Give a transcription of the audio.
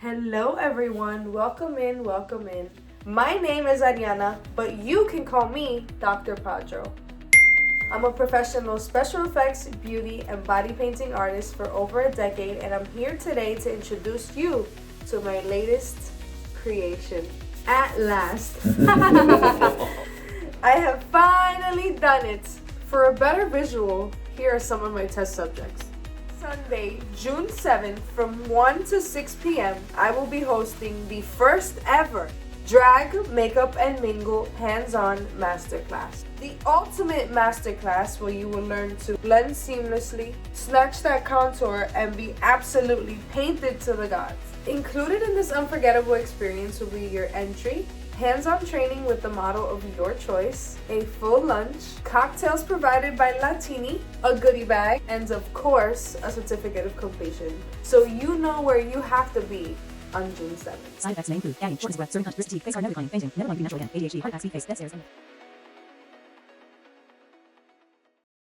Hello everyone, welcome in, welcome in. My name is Ariana, but you can call me Dr. Padro. I'm a professional special effects, beauty, and body painting artist for over a decade, and I'm here today to introduce you to my latest creation. At last, I have finally done it. For a better visual, here are some of my test subjects. Sunday, June 7th from 1 to 6 p.m. I will be hosting the first ever Drag, Makeup, and Mingle hands-on masterclass. The ultimate masterclass where you will learn to blend seamlessly, snatch that contour, and be absolutely painted to the gods. Included in this unforgettable experience will be your entry, hands-on training with the model of your choice, a full lunch, cocktails provided by Latini, a goodie bag, and of course, a certificate of completion. So you know where you have to be on June 7th. Side effects may include gagging, shortness of breath, certain breath, fatigue, face hard, never declining, fainting, never going to be natural again, ADHD, heart attack, speed, face, dead stairs, and